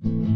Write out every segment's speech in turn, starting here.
Welcome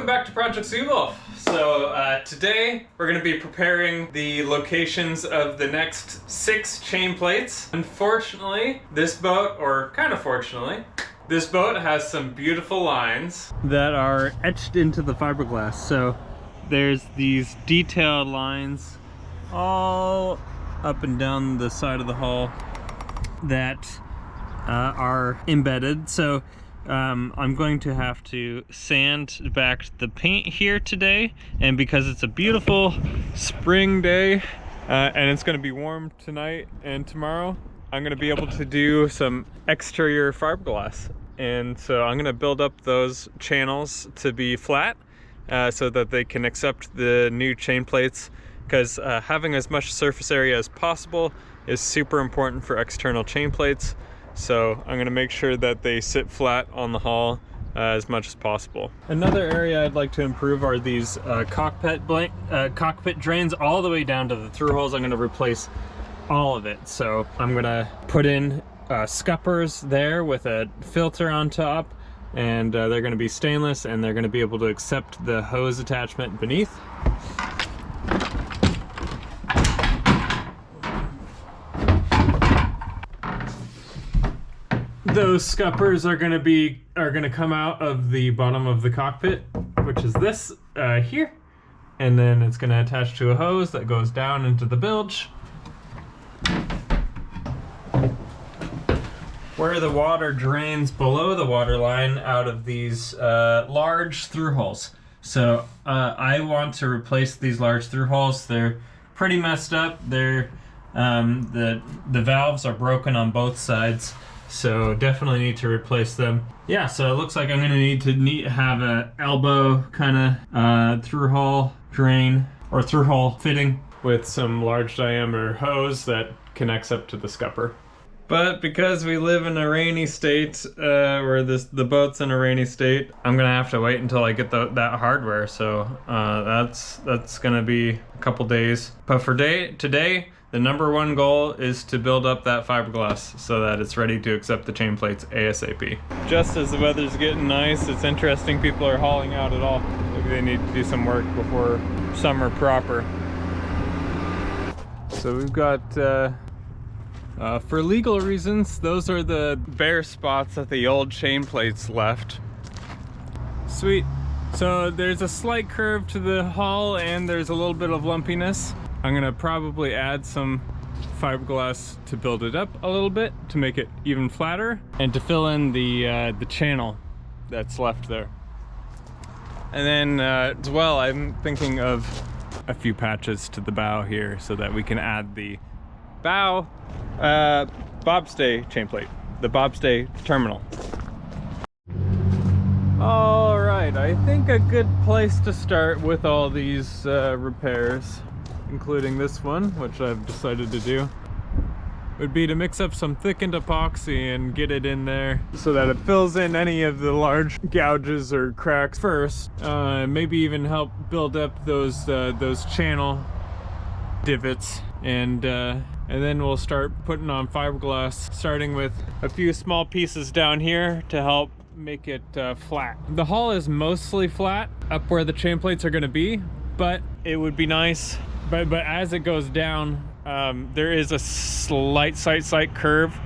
back to Project Seawolf. So today we're going to be preparing the locations of the next 6 chain plates. Unfortunately, this boat, or kind of fortunately, this boat has some beautiful lines that are etched into the fiberglass. So there's these detailed lines all up and down the side of the hull that are embedded. So I'm going to have to sand back the paint here today, and because it's a beautiful spring day and it's going to be warm tonight and tomorrow, I'm going to be able to do some exterior fiberglass. And so I'm going to build up those channels to be flat so that they can accept the new chain plates, because having as much surface area as possible is super important for external chain plates. So I'm going to make sure that they sit flat on the hull as much as possible. Another area I'd like to improve are these cockpit drains all the way down to the through holes. I'm going to replace all of it. So I'm going to put in scuppers there with a filter on top, and they're going to be stainless, and they're going to be able to accept the hose attachment beneath. Those scuppers are going to come out of the bottom of the cockpit, which is this here, and then it's going to attach to a hose that goes down into the bilge, where the water drains below the water line out of these large through holes. So I want to replace these large through holes. They're pretty messed up. They're the valves are broken on both sides. So definitely need to replace them. Yeah, so it looks like I'm gonna need to have a elbow kind of through hull drain or through hull fitting with some large diameter hose that connects up to the scupper. But because we live in a rainy state, where the boat's in a rainy state, I'm gonna have to wait until I get that hardware. So that's gonna be a couple days. But for today, the #1 goal is to build up that fiberglass so that it's ready to accept the chain plates ASAP. Just as the weather's getting nice, it's interesting people are hauling out at all. Maybe they need to do some work before summer proper. So we've got, for legal reasons, those are the bare spots that the old chain plates left. Sweet. So there's a slight curve to the hull and there's a little bit of lumpiness. I'm gonna probably add some fiberglass to build it up a little bit to make it even flatter and to fill in the channel that's left there. And then as well, I'm thinking of a few patches to the bow here so that we can add the bow bobstay chain plate, the bobstay terminal. All right, I think a good place to start with all these repairs, including this one, which I've decided to do, would be to mix up some thickened epoxy and get it in there so that it fills in any of the large gouges or cracks first. Maybe even help build up those channel divots, and then we'll start putting on fiberglass, starting with a few small pieces down here to help make it flat. The hull is mostly flat up where the chain plates are going to be, but it would be nice. But as it goes down, there is a slight curve,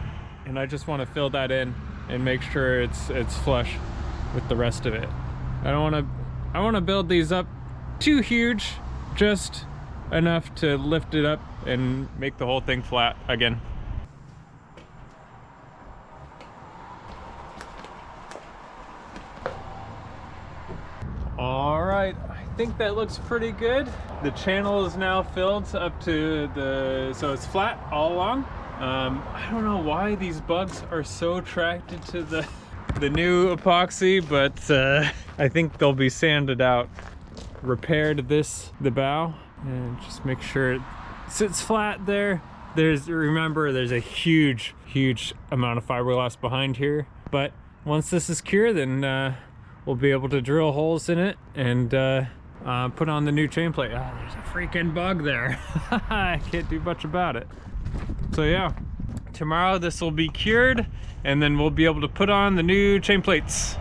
and I just want to fill that in and make sure it's flush with the rest of it. I want to build these up too huge, just enough to lift it up and make the whole thing flat again. All right, I think that looks pretty good. The channel is now filled up to so it's flat all along. I don't know why these bugs are so attracted to the new epoxy, but I think they'll be sanded out. Repaired the bow and just make sure it sits flat there. remember, there's a huge amount of fiberglass behind here, but once this is cured, then we'll be able to drill holes in it and put on the new chain plate. Oh, there's a freaking bug there. I can't do much about it. So yeah, tomorrow this will be cured, and then we'll be able to put on the new chain plates.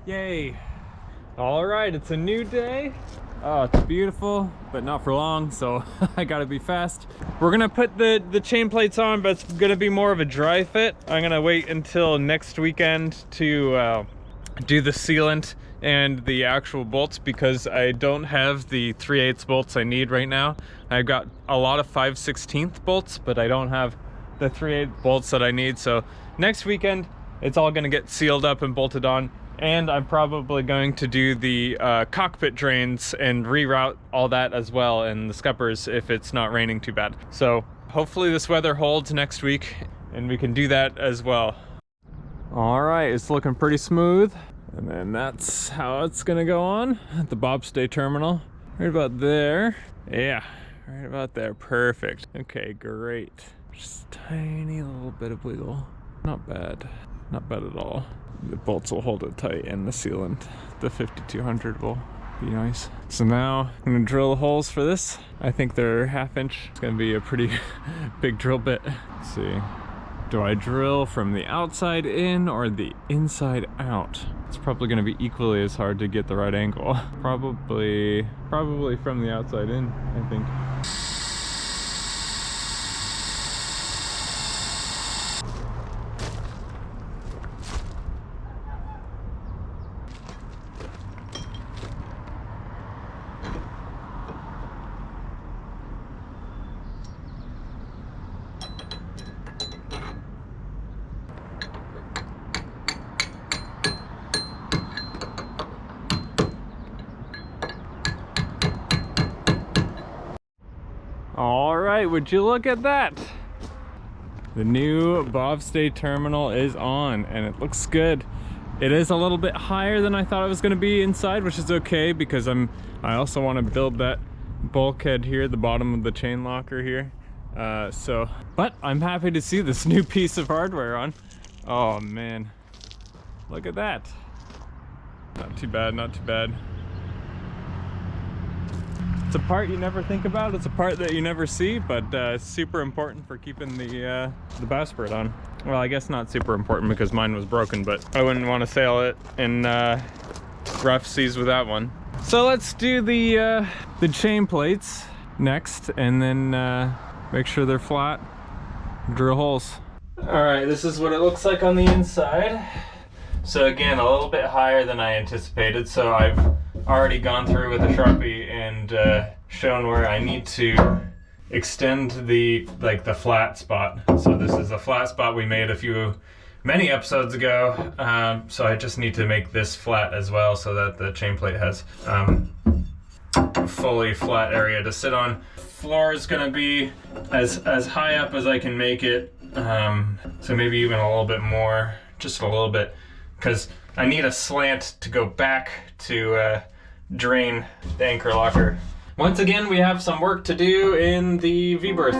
Yay. All right, it's a new day. Oh, it's beautiful, but not for long, so I gotta be fast. We're gonna put the chain plates on, but it's gonna be more of a dry fit. I'm gonna wait until next weekend to do the sealant and the actual bolts, because I don't have the 3/8 bolts I need right now. I've got a lot of 5/16 bolts, but I don't have the 3/8 bolts that I need. So next weekend, it's all gonna get sealed up and bolted on. And I'm probably going to do the cockpit drains and reroute all that as well, and the scuppers if it's not raining too bad. So hopefully this weather holds next week and we can do that as well. All right, it's looking pretty smooth. And then that's how it's gonna go on at the bobstay terminal. Right about there. Yeah, right about there, perfect. Okay, great. Just a tiny little bit of wiggle. Not bad, not bad at all. The bolts will hold it tight, and the sealant, the 5200, will be nice. So now I'm gonna drill the holes for this. I think they're 1/2 inch. It's gonna be a pretty big drill bit. Let's see. Do I drill from the outside in or the inside out? It's probably gonna be equally as hard to get the right angle. Probably from the outside in, I think. All right, would you look at that? The new bobstay terminal is on, and it looks good. It is a little bit higher than I thought it was going to be inside, which is okay, because I also want to build that bulkhead here, the bottom of the chain locker here. But I'm happy to see this new piece of hardware on. Oh man, look at that. Not too bad, not too bad. It's a part you never think about. It's a part that you never see, but it's super important for keeping the bowsprit on. Well, I guess not super important because mine was broken, but I wouldn't want to sail it in rough seas with that one. So let's do the chain plates next, and then make sure they're flat. Drill holes. All right, this is what it looks like on the inside. So again, a little bit higher than I anticipated. So I've already gone through with a Sharpie and shown where I need to extend the flat spot. So this is a flat spot we made many episodes ago. So I just need to make this flat as well, so that the chain plate has fully flat area to sit on. Floor is gonna be as high up as I can make it. So maybe even a little bit more, just a little bit, because I need a slant to go back to drain the anchor locker. Once again, we have some work to do in the V-berth.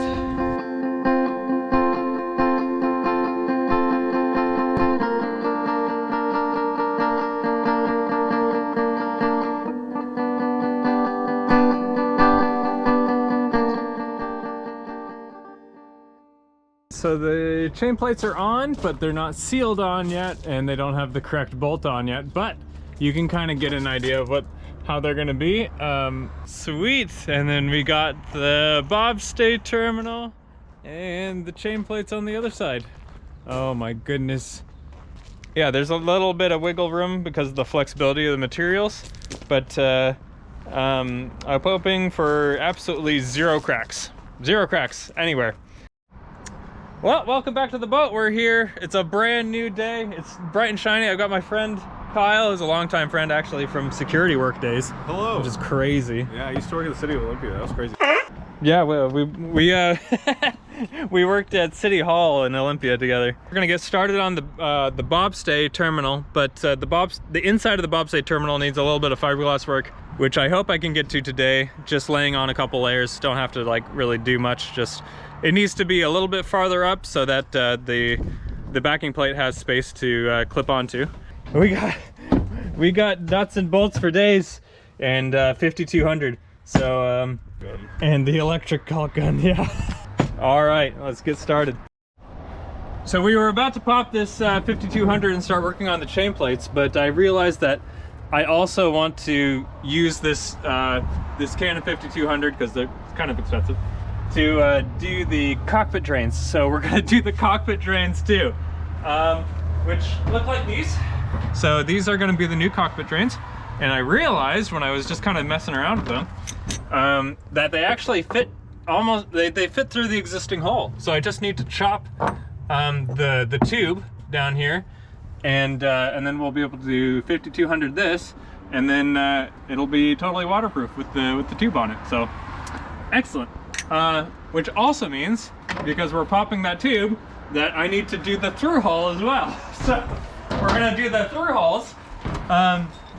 So the chain plates are on, but they're not sealed on yet, and they don't have the correct bolt on yet, but you can kind of get an idea of how they're gonna be. Sweet. And then we got the bobstay terminal and the chain plates on the other side. Oh my goodness. Yeah, there's a little bit of wiggle room because of the flexibility of the materials, but I'm hoping for absolutely zero cracks. Zero cracks anywhere. Well, welcome back to the boat. We're here. It's a brand new day. It's bright and shiny. I've got my friend Kyle, who's a longtime friend actually from security work days. Hello. Which is crazy. Yeah, I used to work at the city of Olympia. That was crazy. Yeah, well, we worked at City Hall in Olympia together. We're gonna get started on the bobstay terminal, but the inside of the bobstay terminal needs a little bit of fiberglass work, which I hope I can get to today. Just laying on a couple layers. Don't have to like really do much. Just it needs to be a little bit farther up so that the backing plate has space to clip onto. We got nuts and bolts for days and 5200. So and the electric caulk gun, yeah. All right, let's get started. So we were about to pop this 5200 and start working on the chain plates, but I realized that I also want to use this this Canon 5200 because they're kind of expensive to do the cockpit drains. So we're gonna do the cockpit drains too, which look like these. So these are gonna be the new cockpit drains. And I realized when I was just kind of messing around with them that they actually fit almost, they fit through the existing hole. So I just need to chop the tube down here, and then we'll be able to do 5200 this, and then it'll be totally waterproof with the tube on it. So excellent. Which also means, because we're popping that tube, that I need to do the through hole as well. So we're gonna do the through holes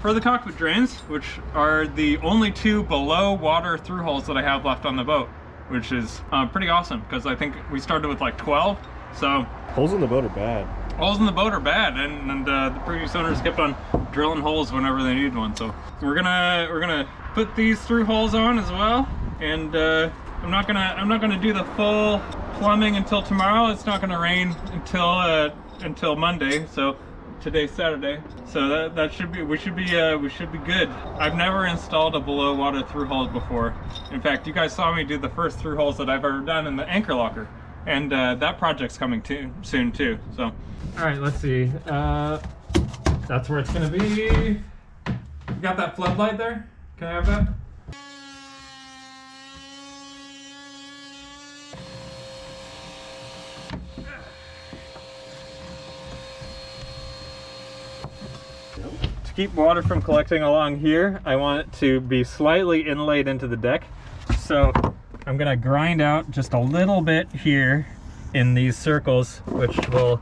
for the cockpit drains, which are the only two below water through holes that I have left on the boat, which is pretty awesome because I think we started with like 12. So holes in the boat are bad. Holes in the boat are bad, and the previous owners kept on drilling holes whenever they needed one. So we're gonna put these through holes on as well, and I'm not gonna do the full plumbing until tomorrow. It's not gonna rain until Monday. So today's Saturday, so that should be we should be good. I've never installed a below water through hole before. In fact, you guys saw me do the first through holes that I've ever done in the anchor locker, and that project's coming soon too. So, all right, let's see. That's where it's gonna be. You got that floodlight there? Can I have that? Keep water from collecting along here, I want it to be slightly inlaid into the deck. So I'm gonna grind out just a little bit here in these circles, which will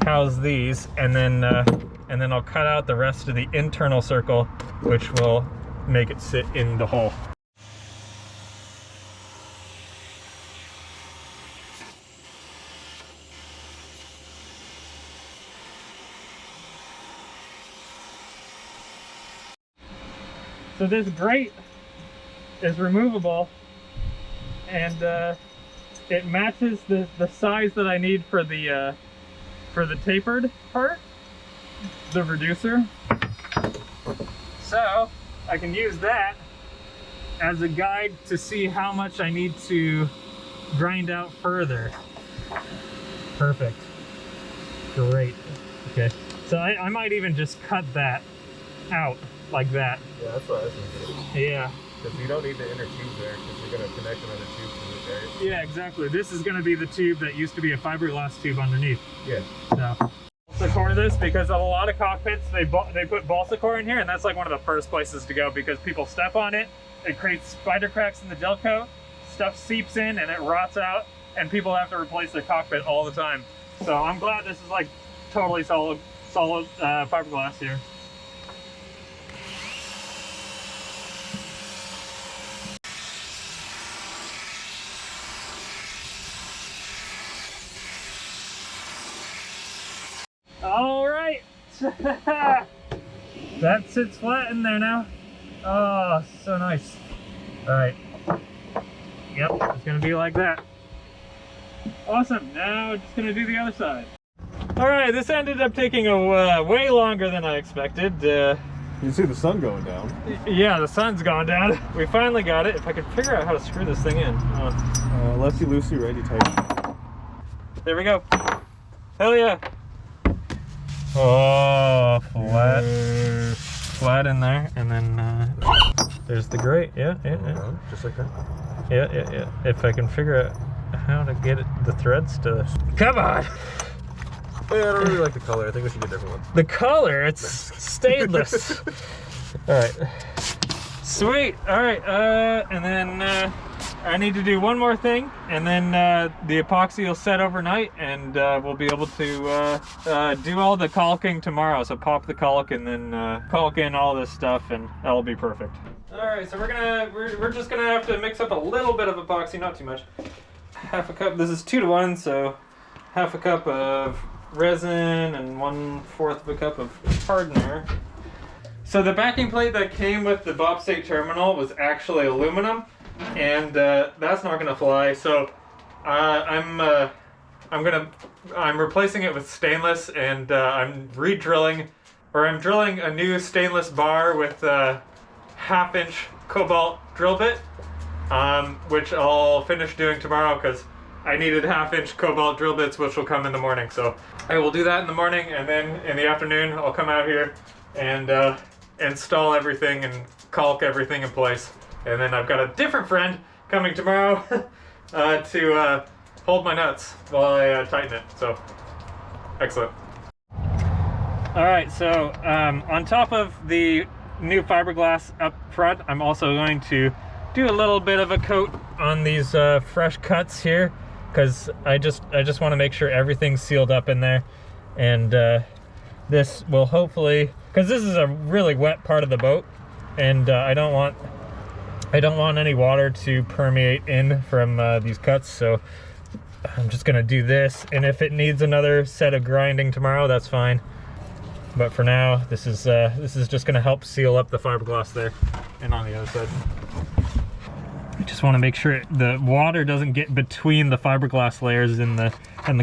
house these, and then I'll cut out the rest of the internal circle, which will make it sit in the hole. So this grate is removable, and it matches the size that I need for the tapered part, the reducer. So I can use that as a guide to see how much I need to grind out further. Perfect. Great. Okay. So I might even just cut that out like that. Yeah, that's what I was thinking. Yeah. Because you don't need the inner tube there, because you're going to connect another tube to it, right? Yeah, exactly. This is going to be the tube that used to be a fiberglass tube underneath. Yeah. So, balsa core this, because of a lot of cockpits, they put balsa core in here, and that's like one of the first places to go because people step on it, it creates spider cracks in the gel coat, stuff seeps in and it rots out, and people have to replace their cockpit all the time. So I'm glad this is like totally solid fiberglass here. All right, that sits flat in there now. Oh, so nice. All right, yep, it's gonna be like that. Awesome, now just gonna do the other side. All right, this ended up taking a way longer than I expected. You can see the sun going down. Yeah, the sun's gone down. We finally got it. If I could figure out how to screw this thing in. Lefty loosey, righty tight. There we go. Hell yeah. Oh, flat. Flat in there, and then there's the grate. Yeah. Just like that. Yeah. If I can figure out how to get the threads to... Come on! Oh, yeah, I don't really like the color. I think we should get different ones. The color? It's stainless. Alright. Sweet. Alright, and then I need to do one more thing, and then the epoxy will set overnight, and we'll be able to do all the caulking tomorrow. So pop the caulk and then caulk in all this stuff, and that'll be perfect. All right, so we're just gonna have to mix up a little bit of epoxy, not too much, half a cup. This is 2 to 1, so half a cup of resin and 1/4 of a cup of hardener. So the backing plate that came with the bobstate terminal was actually aluminum, and that's not gonna fly. So I'm replacing it with stainless, and I'm drilling a new stainless bar with a 1/2-inch cobalt drill bit, which I'll finish doing tomorrow because I needed 1/2-inch cobalt drill bits, which will come in the morning. So I will do that in the morning, and then in the afternoon I'll come out here and install everything and caulk everything in place. And then I've got a different friend coming tomorrow to hold my nuts while I tighten it. So excellent. All right, so on top of the new fiberglass up front, I'm also going to do a little bit of a coat on these fresh cuts here, because I just want to make sure everything's sealed up in there. And this will hopefully, because this is a really wet part of the boat, and I don't want any water to permeate in from these cuts. So I'm just gonna do this, and if it needs another set of grinding tomorrow, that's fine. But for now, this is just gonna help seal up the fiberglass there and on the other side. I just want to make sure the water doesn't get between the fiberglass layers in the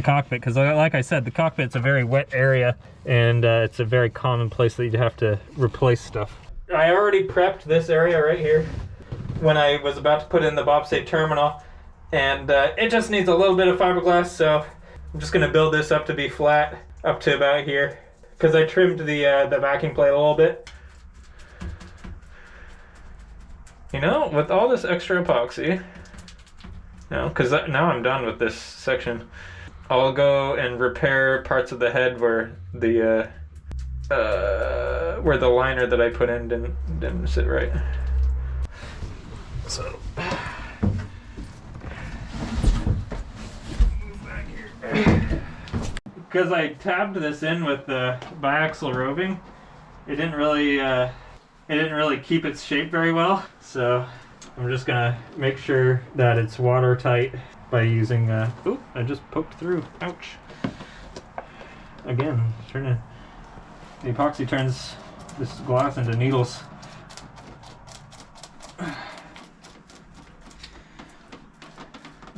cockpit, because like I said, the cockpit's a very wet area, and it's a very common place that you have to replace stuff. I already prepped this area right here when I was about to put in the bobstate terminal, and it just needs a little bit of fiberglass, so I'm just gonna build this up to be flat up to about here, because I trimmed the backing plate a little bit. You know, with all this extra epoxy, because now I'm done with this section, I'll go and repair parts of the head where the liner that I put in didn't sit right. So move back here. Because I tabbed this in with the biaxial roving, it didn't really keep its shape very well. So I'm just gonna make sure that it's watertight by using oop, I just poked through. Ouch. Again, the epoxy turns this glass into needles.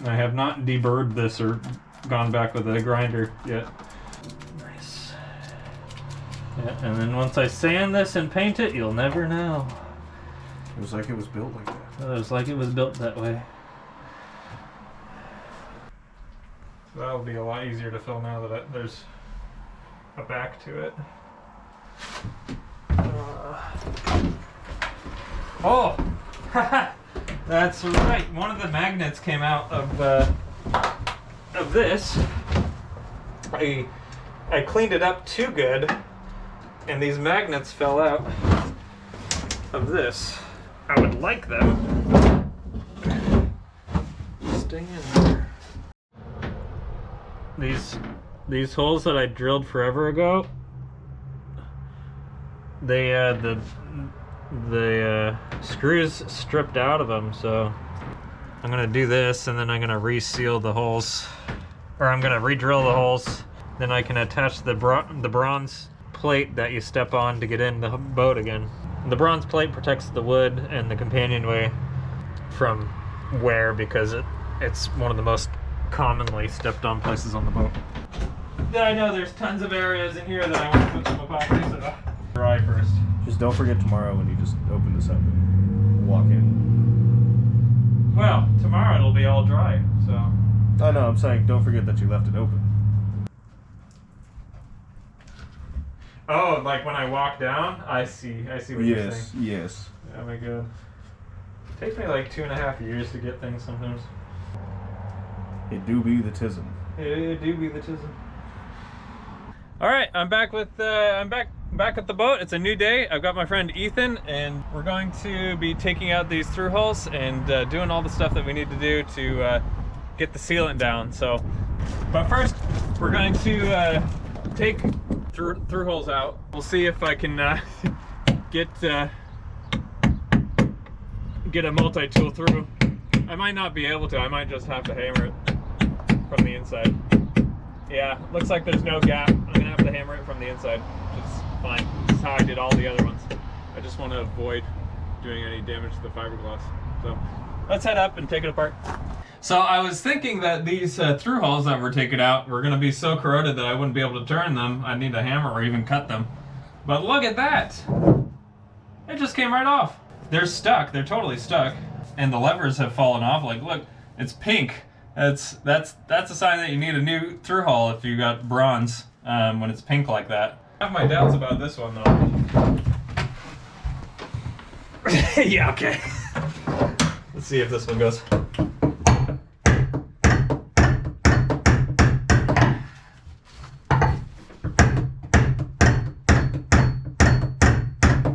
I have not deburred this or gone back with a grinder yet. Nice. Yeah, and then once I sand this and paint it, you'll never know. It was like it was built like that. It was like it was built that way. So that'll be a lot easier to fill now that there's a back to it. Oh! That's right. One of the magnets came out of this. I cleaned it up too good, and these magnets fell out of this. I would like them stay in there. These holes that I drilled forever ago, the screws stripped out of them, so I'm gonna do this, and then I'm gonna reseal the holes, or I'm gonna re-drill the holes. Then I can attach the bronze plate that you step on to get in the boat again. The bronze plate protects the wood and the companionway from wear, because it's one of the most commonly stepped on places on the boat. Yeah, I know there's tons of areas in here that I want to put some epoxy, so dry first. Just don't forget tomorrow when you just open this up and walk in. Well, tomorrow it'll be all dry, so. Oh no, I'm saying don't forget that you left it open. Oh, like when I walk down? I see what you're saying. Yes. Oh my god. It takes me like 2.5 years to get things sometimes. It do be the tism. It do be the tism. All right, I'm back with I'm back at the boat. It's a new day. I've got my friend Ethan, and we're going to be taking out these through holes and doing all the stuff that we need to do to get the sealant down. So, but first, we're going to take through holes out. We'll see if I can get a multi-tool through. I might not be able to. I might just have to hammer it. from the inside. Yeah, looks like there's no gap. I'm gonna have to hammer it from the inside, which is fine. This is how I did all the other ones. I just want to avoid doing any damage to the fiberglass. So let's head up and take it apart. So I was thinking that these through holes that were taken out were gonna be so corroded that I wouldn't be able to turn them. I'd need a hammer or even cut them. But look at that! It just came right off. They're stuck, they're totally stuck. And the levers have fallen off. Like, look, it's pink. That's a sign that you need a new through hull if you got bronze when it's pink like that. I have my doubts about this one though. Yeah, okay. Let's see if this one goes.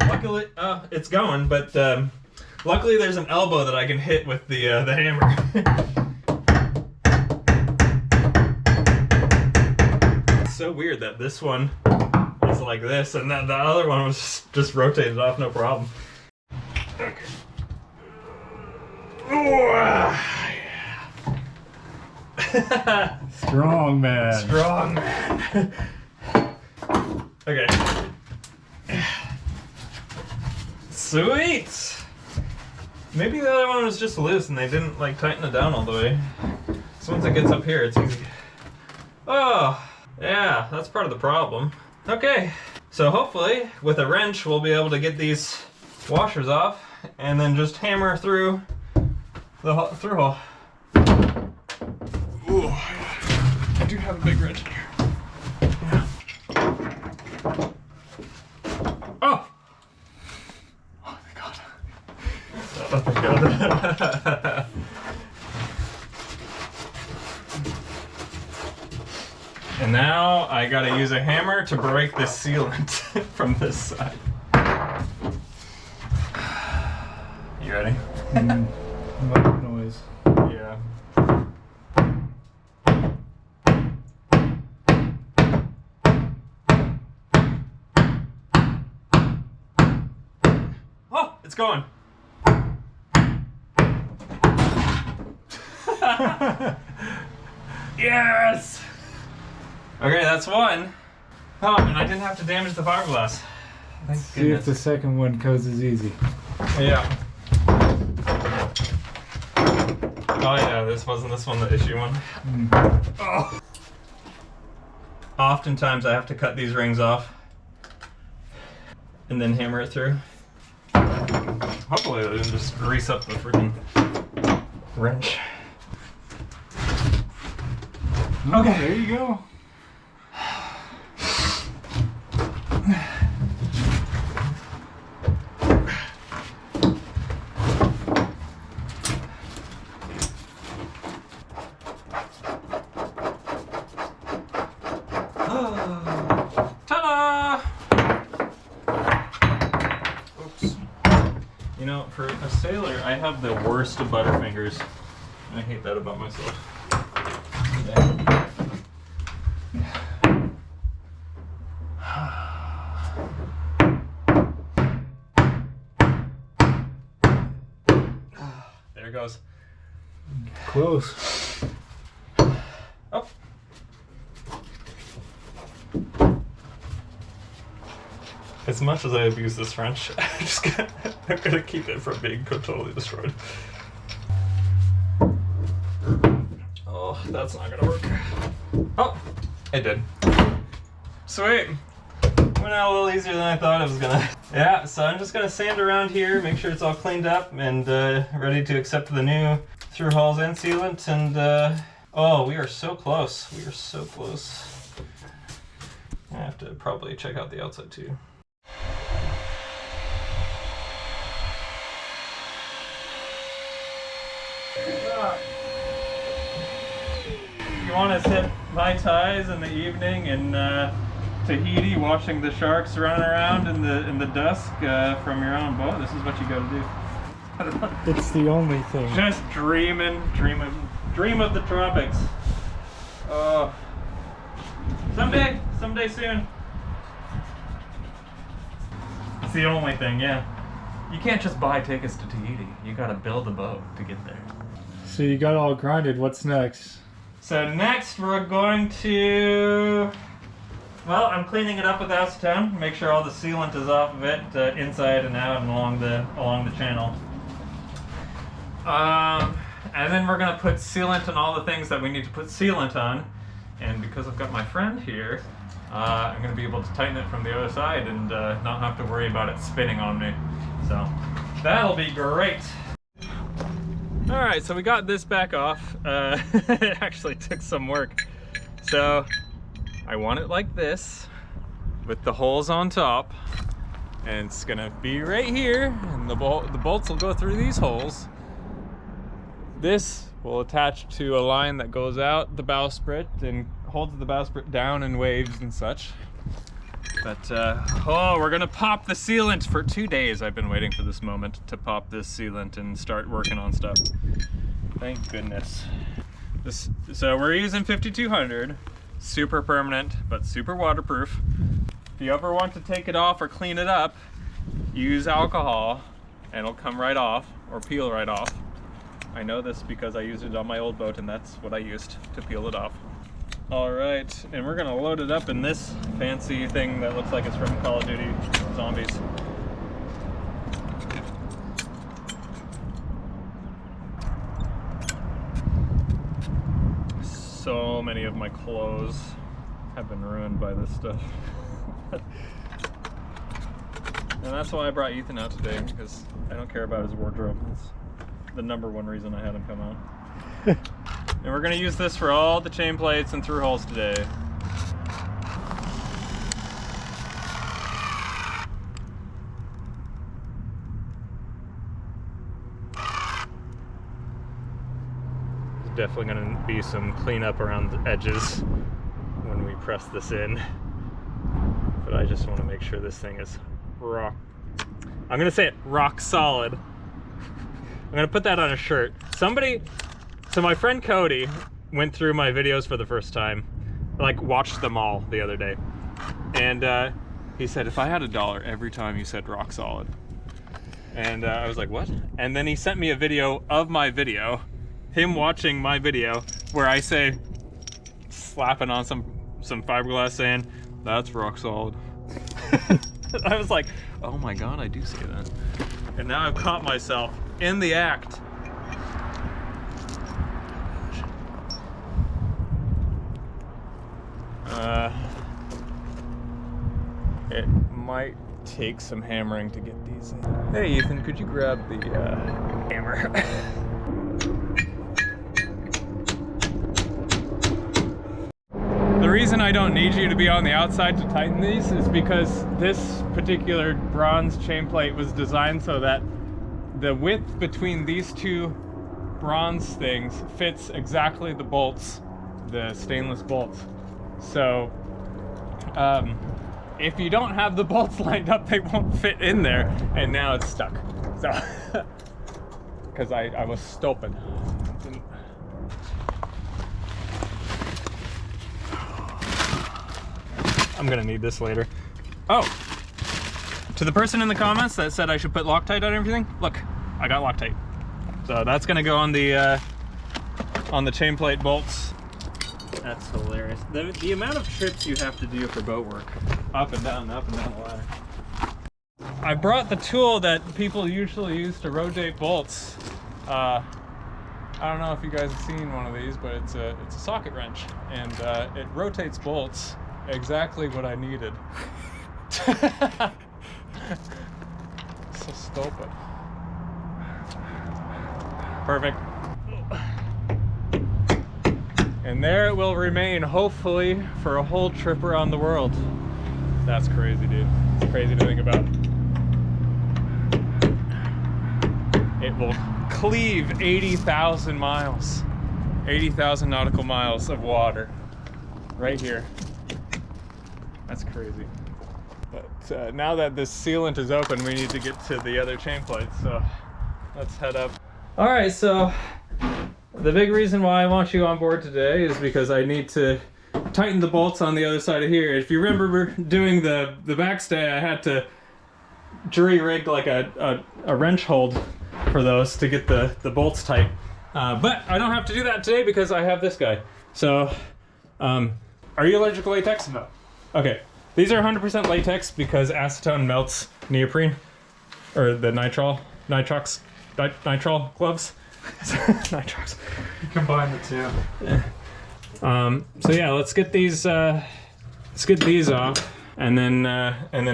Luckily, it's going, but luckily there's an elbow that I can hit with the hammer. So weird that this one is like this and then the other one was just rotated off, no problem. Okay. Strong man. Strong man. Okay. Sweet. Maybe the other one was just loose and they didn't like tighten it down all the way. So once it gets up here, it's easy. Oh. Yeah, that's part of the problem. Okay, so hopefully with a wrench we'll be able to get these washers off and then just hammer through the through hole. Ooh, I do have a big wrench in here. Yeah. Oh! Oh my god. Oh my god. And now I gotta use a hammer to break the sealant from this side. You ready? What noise? Yeah. Oh, it's going. Yes! Okay, that's one. Oh, and I didn't have to damage the fiberglass. Thank See goodness. if the second one goes as easy. Yeah. Oh yeah, this wasn't this one the issue one. Oh. Oftentimes I have to cut these rings off and then hammer it through. Hopefully I didn't just grease up the freaking wrench. Okay, there you go. Ta-da! Oops. You know, for a sailor, I have the worst of butterfingers. I hate that about myself. There it goes. Close. Oh. As much as I abuse this wrench, I'm gonna keep it from being totally destroyed. Oh, that's not gonna work. Oh, it did. Sweet. Went out a little easier than I thought it was gonna. Yeah, so I'm just gonna sand around here, make sure it's all cleaned up and ready to accept the new through hulls and sealant. And oh, we are so close. We are so close. I have to probably check out the outside too. You want to sip Mai Tais in the evening in Tahiti, watching the sharks running around in the dusk from your own boat? This is what you got to do. It's the only thing. Just dream of the tropics. Oh, someday soon. It's the only thing, yeah. You can't just buy tickets to Tahiti. You got to build a boat to get there. So you got all grinded. What's next? So next we're going to, well, I'm cleaning it up with acetone, make sure all the sealant is off of it, inside and out and along the channel. And then we're gonna put sealant on all the things that we need to put sealant on. And because I've got my friend here, I'm gonna be able to tighten it from the other side and not have to worry about it spinning on me. So that'll be great. All right, so we got this back off. It actually took some work. So I want it like this with the holes on top, and it's gonna be right here, and the bolts will go through these holes. This will attach to a line that goes out the bowsprit and holds the bowsprit down in waves and such. But, oh, we're gonna pop the sealant. For 2 days I've been waiting for this moment to pop this sealant and start working on stuff. Thank goodness. So we're using 5200, super permanent, but super waterproof. If you ever want to take it off or clean it up, use alcohol and it'll come right off or peel right off. I know this because I used it on my old boat and that's what I used to peel it off. All right, and we're gonna load it up in this fancy thing that looks like it's from Call of Duty Zombies. So many of my clothes have been ruined by this stuff. And that's why I brought Ethan out today, because I don't care about his wardrobe. It's the #1 reason I had him come out. And we're gonna use this for all the chain plates and through holes today. There's definitely gonna be some cleanup around the edges when we press this in. But I just wanna make sure this thing is I'm gonna say it, rock solid. I'm gonna put that on a shirt. So my friend Cody went through my videos for the first time, like watched them all the other day. And he said, if I had $1 every time you said rock solid. And I was like, what? And then he sent me a video of my video, him watching my video, where I say, slapping on some fiberglass saying, that's rock solid. I was like, oh my God, I do say that. And now I've caught myself in the act. It might take some hammering to get these in. Hey Ethan, could you grab the hammer? The reason I don't need you to be on the outside to tighten these is because this particular bronze chain plate was designed so that the width between these two bronze things fits exactly the bolts, the stainless bolts. So if you don't have the bolts lined up, they won't fit in there, and now it's stuck. So, because I was stupid. I'm gonna need this later. Oh, to the person in the comments that said I should put Loctite on everything, look, I got Loctite. So that's gonna go on the chain plate bolts. That's hilarious. The amount of trips you have to do for boat work, up and down the ladder. I brought the tool that people usually use to rotate bolts. I don't know if you guys have seen one of these, but it's a socket wrench, and it rotates bolts exactly what I needed. So stupid. Perfect. And there it will remain, hopefully, for a whole trip around the world. That's crazy, dude. It's crazy to think about. It will cleave 80,000 miles. 80,000 nautical miles of water. Right here. That's crazy. But now that this sealant is open, we need to get to the other chain plates, so let's head up. All right, so the big reason why I want you on board today is because I need to tighten the bolts on the other side of here. If you remember doing the backstay, I had to jury rig like a wrench hold for those to get the bolts tight. But I don't have to do that today because I have this guy. So, are you allergic to latex? No. Okay. These are 100% latex because acetone melts neoprene, or the nitrile gloves. Nitrox. Combine the two. So yeah, let's get these off, and then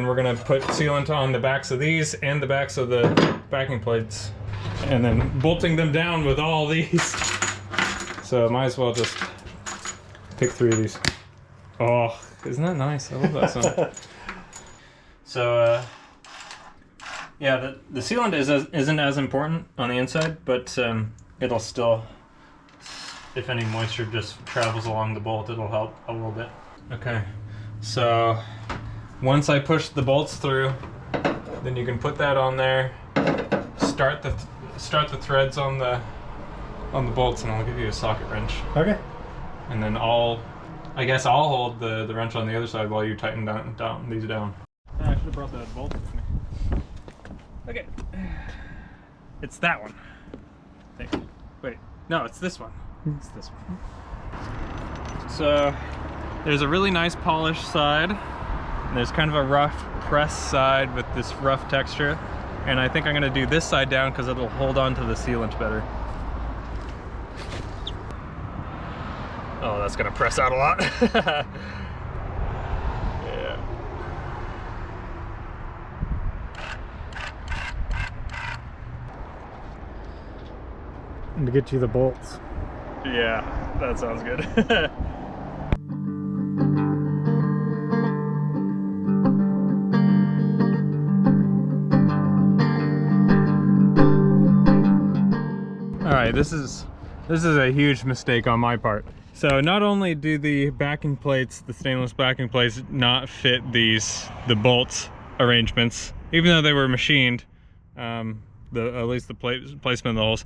we're gonna put sealant on the backs of these and the backs of the backing plates, and then bolting them down with all these. So I might as well just pick 3 of these. Oh, isn't that nice? I love that sound. So yeah, the sealant isn't as important on the inside, but it'll still, if any moisture just travels along the bolt, it'll help a little bit. Okay, so once I push the bolts through, then you can put that on there. Start the threads on the bolts, and I'll give you a socket wrench. Okay. And then I guess I'll hold the wrench on the other side while you tighten these down. I should have brought that bolt with me. Okay. It's that one. I think. Wait, no, it's this one. It's this one. So, there's a really nice polished side. And there's kind of a rough press side with this rough texture. And I think I'm gonna do this side down because it'll hold on to the sealant better. Oh, that's gonna press out a lot. Yeah. And to get you the bolts. Yeah, that sounds good. All right, this is a huge mistake on my part. So not only do the backing plates, the stainless backing plates, not fit the bolt arrangements, even though they were machined, at least the placement of the holes,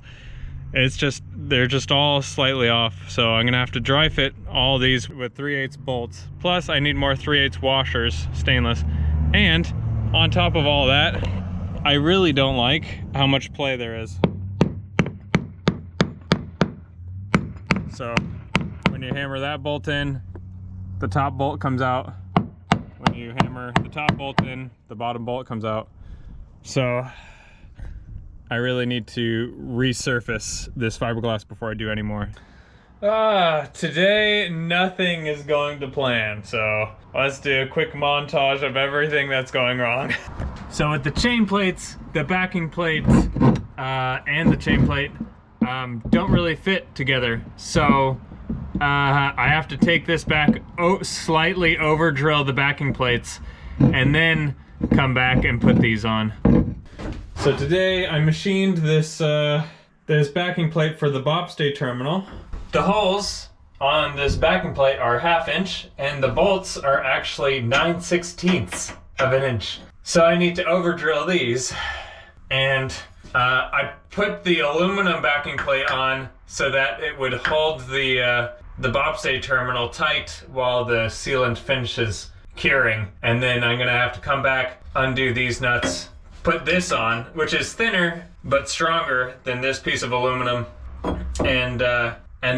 they're just all slightly off. So I'm gonna have to dry fit all these with 3/8 bolts. Plus I need more 3/8 washers, stainless. And on top of all that, I really don't like how much play there is. So when you hammer that bolt in, the top bolt comes out. When you hammer the top bolt in, the bottom bolt comes out. So I really need to resurface this fiberglass before I do any more. Today nothing is going to plan, so let's do a quick montage of everything that's going wrong. So with the chain plates, the backing plates, and the chain plate don't really fit together. So I have to take this back, slightly over drill the backing plates, and then come back and put these on. So today I machined this backing plate for the bobstay terminal. The holes on this backing plate are 1/2 inch, and the bolts are actually 9/16 of an inch. So I need to over drill these, and I put the aluminum backing plate on so that it would hold the bobstay terminal tight while the sealant finishes curing. And then I'm gonna have to come back, undo these nuts, put this on, which is thinner but stronger than this piece of aluminum, and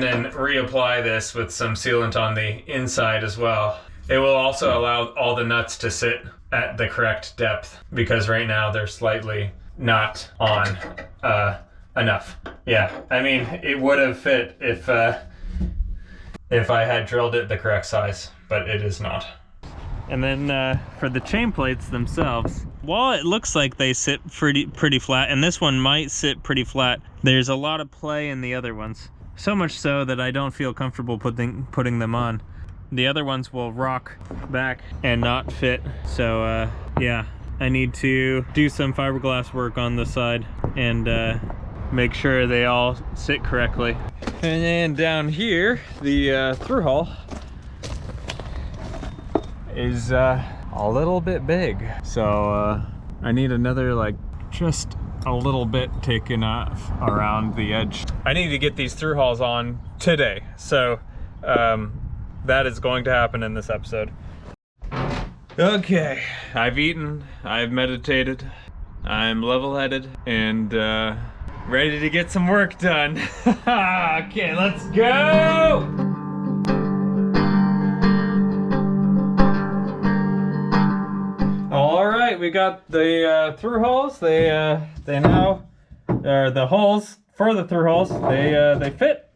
then reapply this with some sealant on the inside as well. It will also allow all the nuts to sit at the correct depth, because right now they're slightly not on enough. Yeah, I mean, it would have fit if I had drilled it the correct size, but it is not. And then for the chain plates themselves, while it looks like they sit pretty flat, and this one might sit pretty flat, there's a lot of play in the other ones. So much so that I don't feel comfortable putting them on. The other ones will rock back and not fit. So yeah, I need to do some fiberglass work on the side and make sure they all sit correctly. And then down here, the through hull is a little bit big. So I need another, like, just a little bit taken off around the edge. I need to get these through hulls on today. So that is going to happen in this episode. Okay, I've eaten, I've meditated, I'm level-headed, and ready to get some work done. Okay, let's go! right, we got the through holes. They now, or the holes for the through holes, they fit,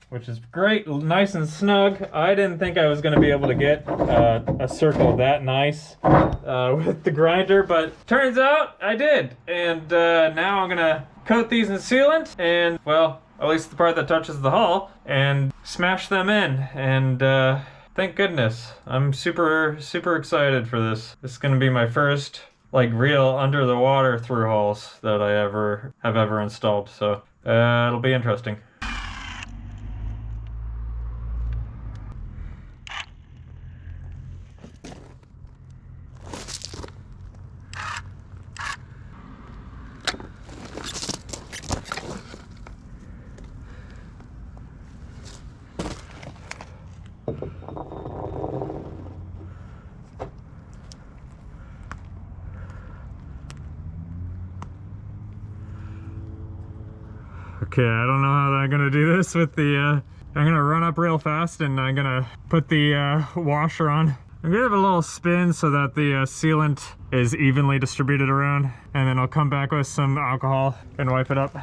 which is great, nice and snug. I didn't think I was going to be able to get a circle that nice with the grinder, but turns out I did. And now I'm going to coat these in sealant and, well, at least the part that touches the hull, and smash them in. And thank goodness. I'm super excited for this. This is going to be my first like real under the water through hulls that I have ever installed. So it'll be interesting. Okay, I don't know how I'm gonna do this with the, I'm gonna run up real fast and I'm gonna put the washer on. I'm gonna give it a little spin so that the sealant is evenly distributed around, and then I'll come back with some alcohol and wipe it up.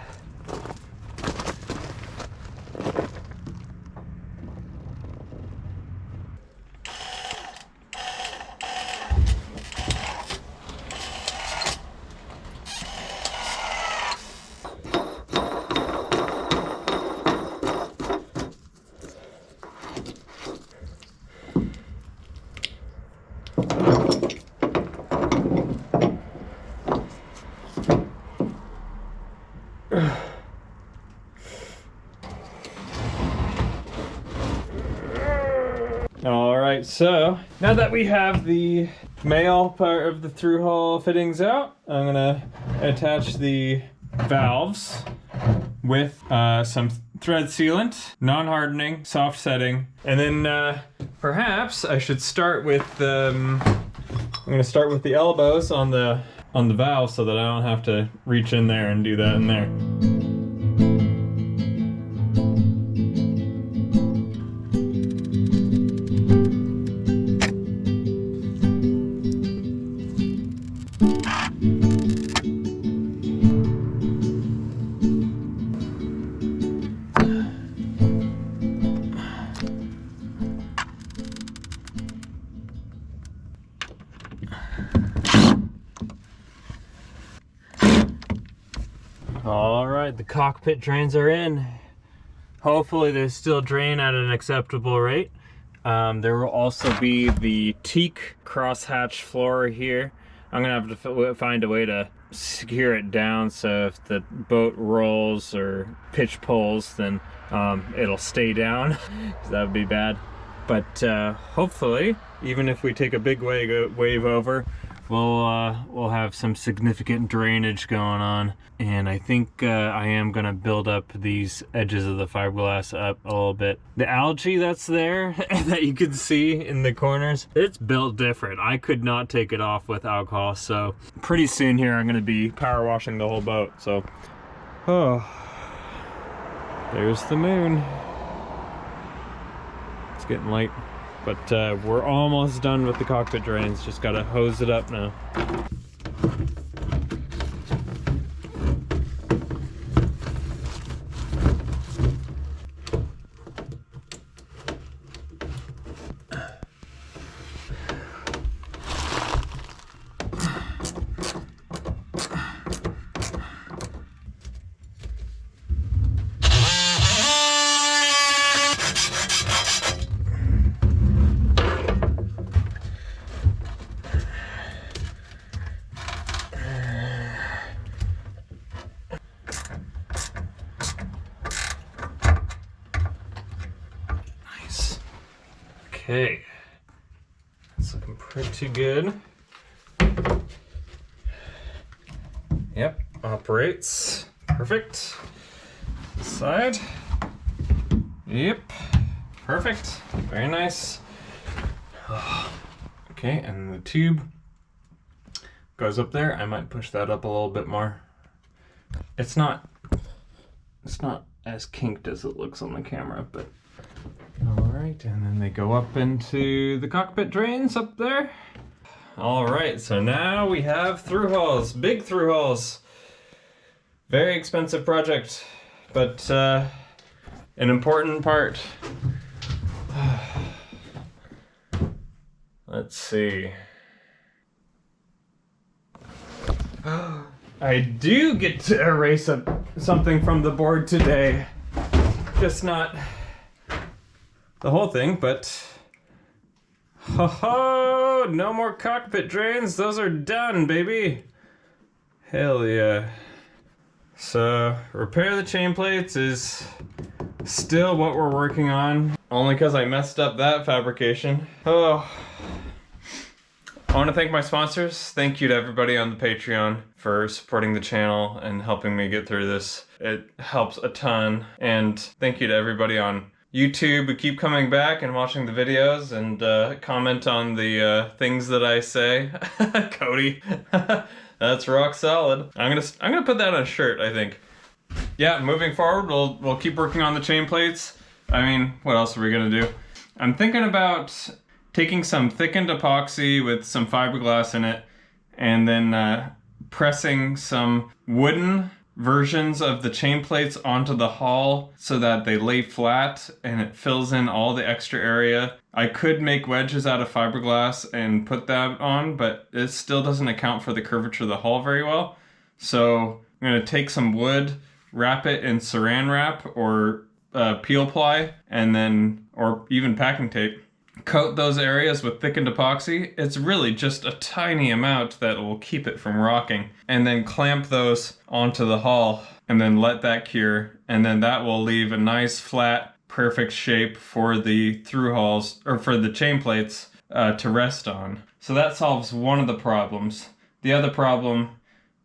Alright, so now that we have the male part of the through hull fittings out, I'm gonna attach the valves with some thread sealant, non-hardening, soft setting, and then perhaps I should start with I'm gonna start with the elbows on the valve so that I don't have to reach in there and do that in there. Alright, the cockpit drains are in. Hopefully they still drain at an acceptable rate. There will also be the teak crosshatch floor here. I'm gonna have to find a way to secure it down so if the boat rolls or pitch pulls, then it'll stay down. That would be bad. But hopefully, even if we take a big wave over, we'll have some significant drainage going on. And I think I am gonna build up these edges of the fiberglass up a little bit. The algae that's there that you can see in the corners, it's built different. I could not take it off with alcohol, so pretty soon here I'm gonna be power washing the whole boat. So, oh, there's the moon. It's getting light. But we're almost done with the cockpit drains. Just gotta hose it up now. Okay, it's looking pretty good. Yep, operates perfect. Side. Yep, perfect. Very nice. Okay, and the tube goes up there. I might push that up a little bit more. It's not as kinked as it looks on the camera, but all right. And then they go up into the cockpit drains up there. All right, so now we have through hauls, big through hauls. Very expensive project, but an important part. Let's see. I do get to erase something from the board today. Just not the whole thing, but ho ho! No more cockpit drains. Those are done, baby. Hell yeah. So, repair the chain plates is still what we're working on. Only because I messed up that fabrication. Oh. I want to thank my sponsors. Thank you to everybody on the Patreon for supporting the channel and helping me get through this. It helps a ton. And thank you to everybody on YouTube who keep coming back and watching the videos and comment on the things that I say. Cody. That's rock solid. I'm gonna put that on a shirt, I think. Yeah, moving forward, we'll keep working on the chain plates. I mean, what else are we gonna do? I'm thinking about taking some thickened epoxy with some fiberglass in it, and then pressing some wooden versions of the chain plates onto the hull so that they lay flat and it fills in all the extra area. I could make wedges out of fiberglass and put that on, but it still doesn't account for the curvature of the hull very well. So I'm gonna take some wood, wrap it in saran wrap or peel ply, and then, or even packing tape, coat those areas with thickened epoxy. It's really just a tiny amount that will keep it from rocking. And then clamp those onto the hull and then let that cure. And then that will leave a nice flat, perfect shape for the through hulls, or for the chain plates to rest on. So that solves one of the problems. The other problem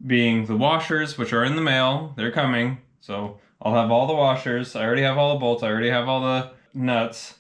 being the washers, which are in the mail. They're coming. So I'll have all the washers. I already have all the bolts. I already have all the nuts.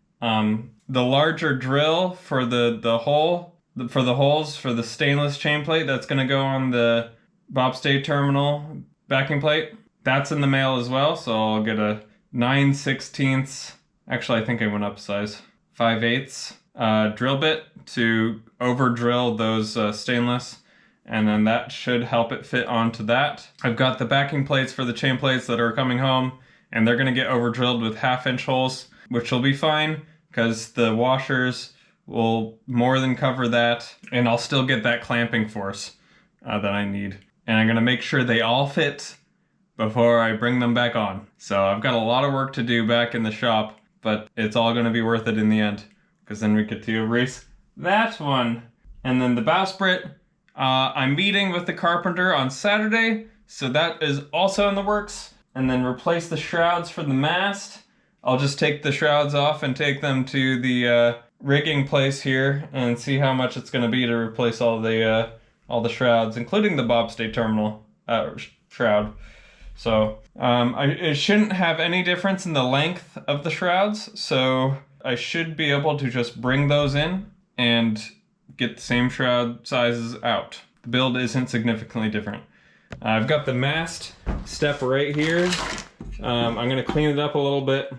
The larger drill for the hole, for the holes for the stainless chain plate that's going to go on the bobstay terminal backing plate, that's in the mail as well. So I'll get a 9/16, actually I think I went up size, 5/8 drill bit to over drill those stainless, and then that should help it fit onto that. I've got the backing plates for the chain plates that are coming home, and they're going to get over drilled with 1/2-inch holes, which will be fine, because the washers will more than cover that, and I'll still get that clamping force that I need. And I'm gonna make sure they all fit before I bring them back on. So I've got a lot of work to do back in the shop, but it's all gonna be worth it in the end, because then we get to erase that one. And then the bowsprit, I'm meeting with the carpenter on Saturday, so that is also in the works. And then replace the shrouds for the mast. I'll just take the shrouds off and take them to the rigging place here and see how much it's going to be to replace all the shrouds, including the bobstay terminal shroud. So it shouldn't have any difference in the length of the shrouds, so I should be able to just bring those in and get the same shroud sizes out. The build isn't significantly different. I've got the mast step right here. I'm going to clean it up a little bit,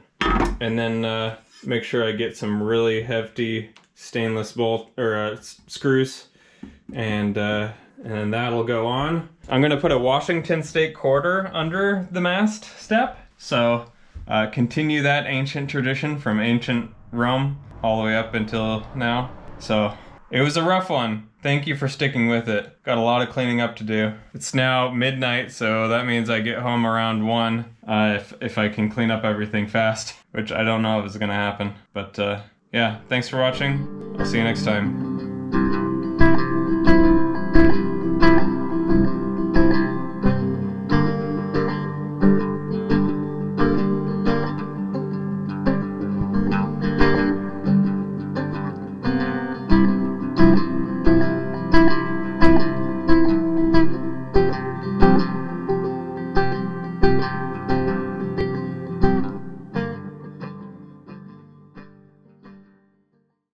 and then make sure I get some really hefty stainless bolt or screws, and then that'll go on. I'm gonna put a Washington State quarter under the mast step, so continue that ancient tradition from ancient Rome all the way up until now. So it was a rough one. Thank you for sticking with it. Got a lot of cleaning up to do. It's now midnight, so that means I get home around 1 if I can clean up everything fast, which I don't know if is gonna happen. But yeah, thanks for watching. I'll see you next time.